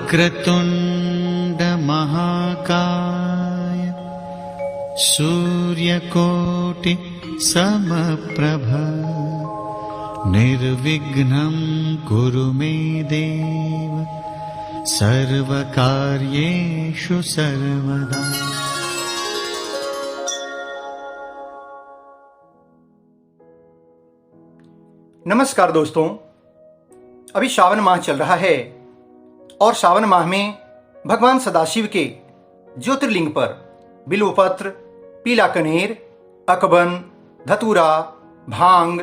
वक्रतुंड महाकाय सूर्यकोटि समप्रभ निर्विघ्नं कुरु मे देव सर्वकार्येषु सर्वदा। नमस्कार दोस्तों, अभी श्रावण माह चल रहा है और श्रावण माह में भगवान सदाशिव के ज्योतिर्लिंग पर बिल्वपत्र, पीला कनेर, अकबन, धतूरा, भांग,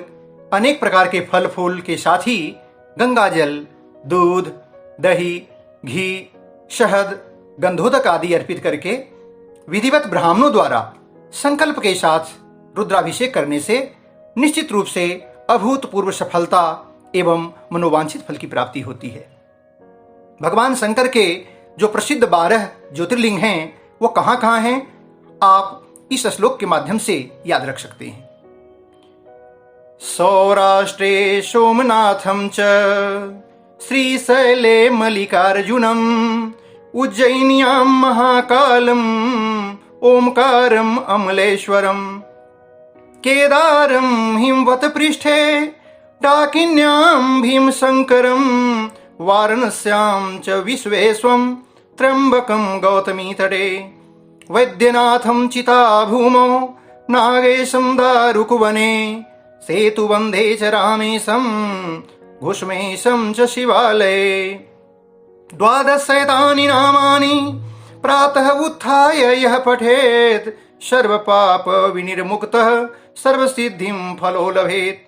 अनेक प्रकार के फल फूल के साथ ही गंगा जल, दूध, दही, घी, शहद, गंधोदक आदि अर्पित करके विधिवत ब्राह्मणों द्वारा संकल्प के साथ रुद्राभिषेक करने से निश्चित रूप से अभूतपूर्व सफलता एवं मनोवांछित फल की प्राप्ति होती है। भगवान शंकर के जो प्रसिद्ध 12 ज्योतिर्लिंग हैं वो कहां कहां हैं, आप इस श्लोक के माध्यम से याद रख सकते हैं। सौराष्ट्रे सोमनाथं च श्रीशैले मल्लिकार्जुनम् उज्जयिन्यां महाकालम् ओंकारम् अमलेश्वरम् केदारं हिमवत पृष्ठे डाकिन्यां भीमशंकरं वाराणस्यां च विश्वेश्वरं त्र्यंबकं गौतमी तटे वैद्यनाथं चिताभूमौ नागेशं दारुकवने सेतुबन्धे च रामेशं घुष्मेशं च शिवालये 12 एतानि नामानि प्रातः उत्थाय यः पठेत् सर्वपाप विनिर्मुक्तः सर्वसिद्धिं फलो लभेत।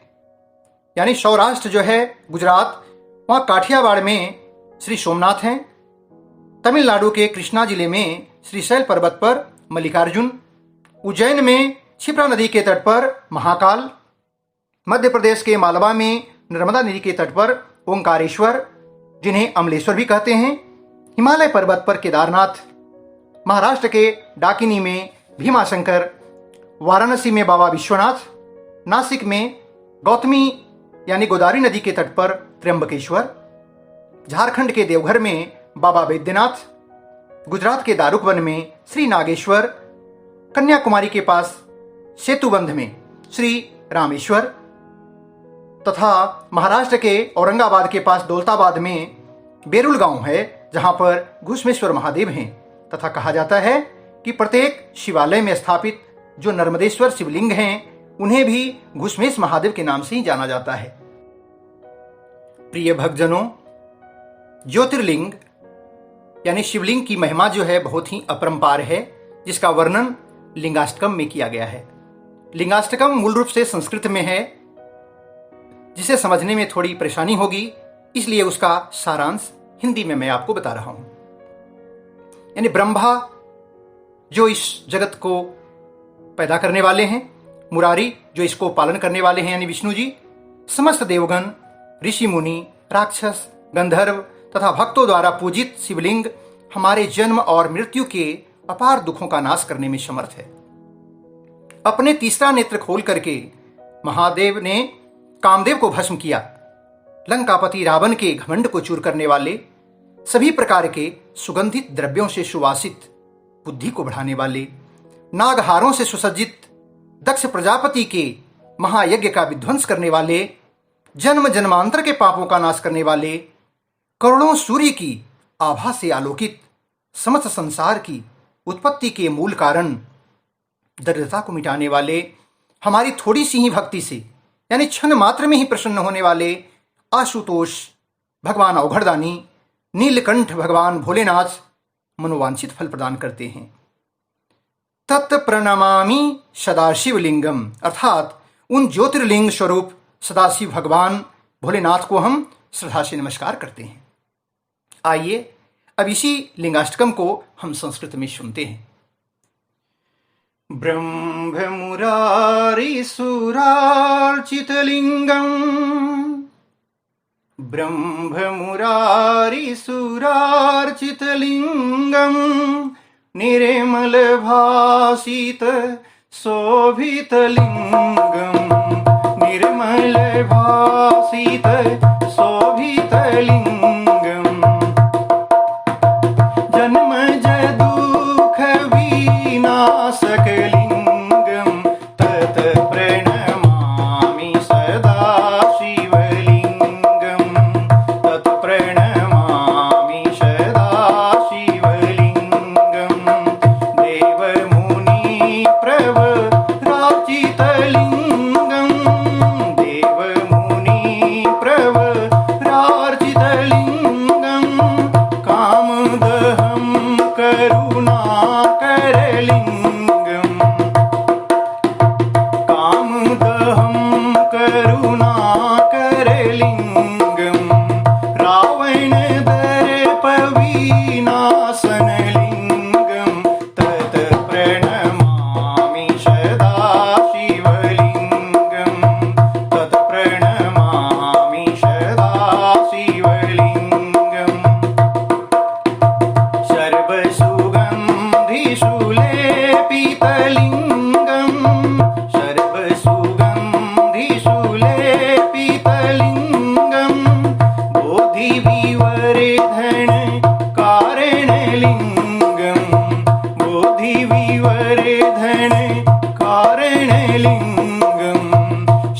यानी सौराष्ट्र जो है गुजरात, वहां काठियावाड़ में श्री सोमनाथ हैं, तमिलनाडु के कृष्णा जिले में श्रीशैल पर्वत पर मल्लिकार्जुन, उज्जैन में क्षिप्रा नदी के तट पर महाकाल, मध्य प्रदेश के मालवा में नर्मदा नदी के तट पर ओंकारेश्वर जिन्हें अमलेश्वर भी कहते हैं, हिमालय पर्वत पर केदारनाथ, महाराष्ट्र के डाकिनी में भीमाशंकर, वाराणसी में बाबा विश्वनाथ, नासिक में गौतमी यानी गोदावरी नदी के तट पर त्र्यंबकेश्वर, झारखंड के देवघर में बाबा वैद्यनाथ, गुजरात के दारुकवन में श्री नागेश्वर, कन्याकुमारी के पास सेतुबंध में श्री रामेश्वर तथा महाराष्ट्र के औरंगाबाद के पास दौलताबाद में बेरुल गांव है जहां पर घुष्मेश्वर महादेव हैं तथा कहा जाता है कि प्रत्येक शिवालय में स्थापित जो नर्मदेश्वर शिवलिंग हैं उन्हें भी घुष्मेश महादेव के नाम से ही जाना जाता है। प्रिय भक्तजनों, ज्योतिर्लिंग यानी शिवलिंग की महिमा जो है बहुत ही अपरंपार है, जिसका वर्णन लिंगाष्टकम में किया गया है। लिंगाष्टकम मूल रूप से संस्कृत में है, जिसे समझने में थोड़ी परेशानी होगी, इसलिए उसका सारांश हिंदी में मैं आपको बता रहा हूं। यानी ब्रह्मा जो इस जगत को पैदा करने वाले हैं, मुरारी जो इसको पालन करने वाले हैं यानी विष्णु जी, समस्त देवगण, ऋषि मुनि, राक्षस, गंधर्व तथा भक्तों द्वारा पूजित शिवलिंग हमारे जन्म और मृत्यु के अपार दुखों का नाश करने में समर्थ है। अपने तीसरा नेत्र खोल करके महादेव ने कामदेव को भस्म किया। लंकापति रावण के घमंड को चूर करने वाले, सभी प्रकार के सुगंधित द्रव्यों से सुवासित, बुद्धि को बढ़ाने वाले, नागहारों से सुसज्जित दक्ष प्रजापति के महायज्ञ का विध्वंस करने वाले, जन्म जन्मांतर के पापों का नाश करने वाले, करोड़ों सूर्य की आभा से आलोकित समस्त संसार की उत्पत्ति के मूल कारण, दरिद्रता को मिटाने वाले, हमारी थोड़ी सी ही भक्ति से यानी क्षण मात्र में ही प्रसन्न होने वाले आशुतोष भगवान अवघड़दानी, नीलकंठ भगवान भोलेनाथ मनोवांछित फल प्रदान करते हैं। तत्प्रणमामि सदाशिवलिंगम, अर्थात उन ज्योतिर्लिंग स्वरूप सदाशिव भगवान भोलेनाथ को हम श्रद्धा से नमस्कार करते हैं। आइए अब इसी लिंगाष्टकम को हम संस्कृत में सुनते हैं। ब्रह्म मुरारी सुरार्चितलिंगम, ब्रह्म मुरारी सुरार्चितलिंगम निर्मल भासित शोभितलिंगम, निर्मल भासित शोभितलिंगम करुणाकरलिङ्गम् कामदहं करुणाकरलिङ्गम् रावणदर्पविनाशनलिङ्गम् तत् प्रणमामि सदा शिवलिङ्गम् तत् प्रणमामि सदा शिवलिङ्गम् सर्वसुगन्धिसुलेपितलिङ्गम् सर्वसुगन्धिसुलेपितलिङ्गम् बोधिविवरेधन कारणलिङ्गम् बोधिविवरेधन कारणलिङ्गम्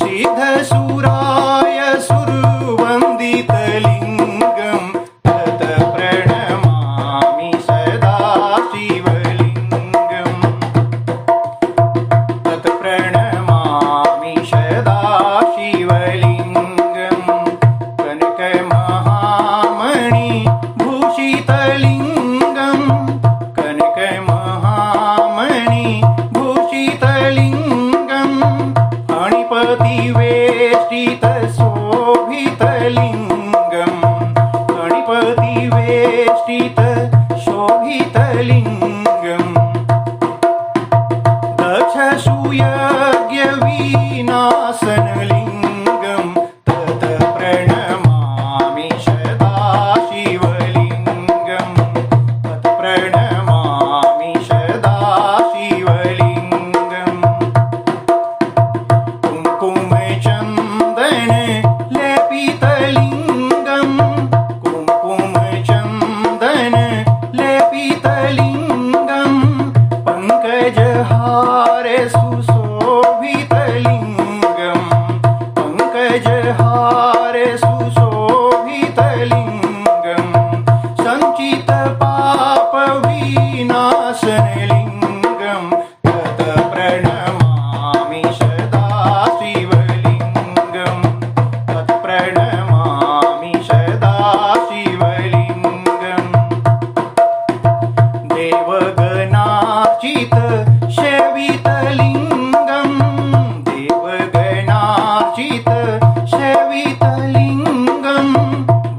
सिद्धसुराय सुरवन्दितलिङ्गम् तत् प्रणमामि सदा शिवलिङ्गम् तत् प्रणमामि सदा शिवलिङ्गम् कनकमहामणि भूषितलिङ्गम् कनकमहामणि भूषितलिङ्गम् फणिपतिवेष्टितशोभितलिङ्गम् फणिपतिवेष्टितशोभितलिङ्गम् दक्षसूयज्ञविनाशनलिङ्गम् तत् प्रणमामि सदा शिवलिङ्गम् तत् प्रणमामि सदा शिवलिङ्गम् कुङ्कुमचन्दन लेपितलिङ्गम् कुङ्कुमचन्दन लेपितलिङ्गम् पङ्कजहारे सुशोभितलिङ्गम् पङ्कजहारे सुशोभितलिङ्गम् सञ्चितपापविनाशनलिङ्गम् तत् प्रणमामि सदा शिवलिङ्गम् तत् प्रणमामि सदा शिवलिङ्गम् देवगणार्चित सेवितलिङ्गम् देवगणार्चित सेवितलिङ्गम्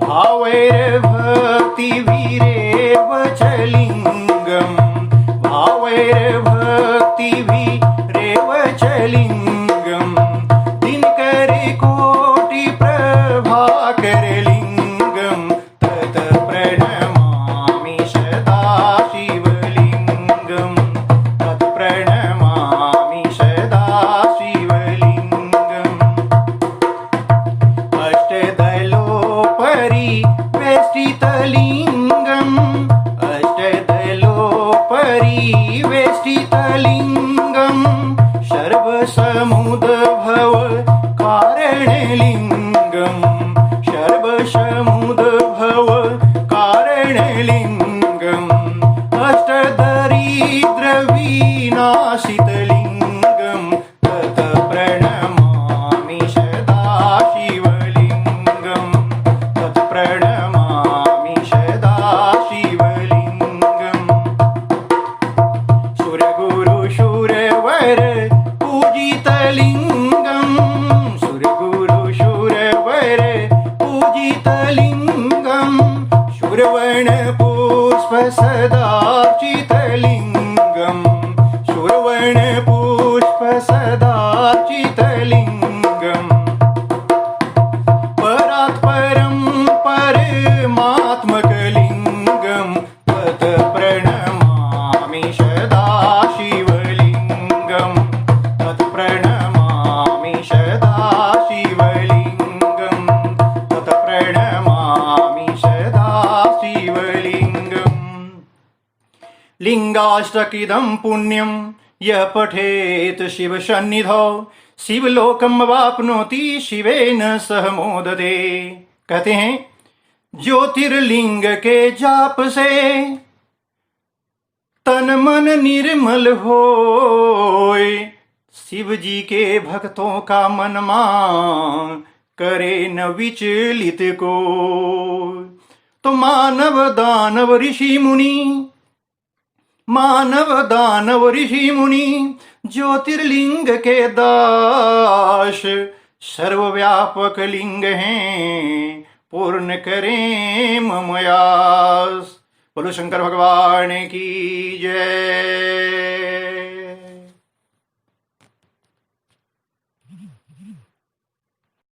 भावैर्भक्तिभिरेव च लिङ्गम् भावैर्भक्तिभिरेव च लिङ्गम् दिनकरकोटिप्रभाकरलिङ्गम् तत् प्रणमामि सदा शिवलिङ्गम् तत् प्रणमामि सदा शिवलिङ्गम् अष्टदलोपरि वेष्टितलिङ्गम् अष्टदलोपरि वेष्टितलिङ्गम् सर्वसमुद्भव कारणलिङ्गम् सर्वसमुद्भव कारणलिङ्गम् अष्टदरिद्रविनाशितलिङ्गम् तत् प्रणमामि सदा शिवलिङ्गम् तत् प्रणमामि सदा शिवलिङ्गम् सुरगुरुशुरवर पूजितलिङ्गम् सुरगुरुशुरवर पूजितलिङ्गम् शूरवर्णपुष्पसदार्चितलिङ्गम् शूरवर्णपुष्पसदार्चितलिङ्गम् परात् परं परमात्मकलिङ्गम् तत् प्रणमामि सदा शिवलिङ्गम् तत् प्रणमामि सदा शिवलिङ्गम् तत् प्रणमामि सदा शिवलिङ्गम् लिङ्गाष्टकिदं पुण्यं यः पठेत् शिवसन्निधौ शिवलोकम् वाप्नोति शिवेन सह मोदते। कहते हैं ज्योतिर्लिंग के जाप से तन मन निर्मल होए, शिव जी के भक्तों का मन मान करे न विचलित को। तो मानव दानव ऋषि मुनि मानव दानव ऋषि मुनि ज्योतिर्लिंग के दास, सर्वव्यापक लिंग हैं पूर्ण करें मम आस। बोलो शंकर भगवान की जय।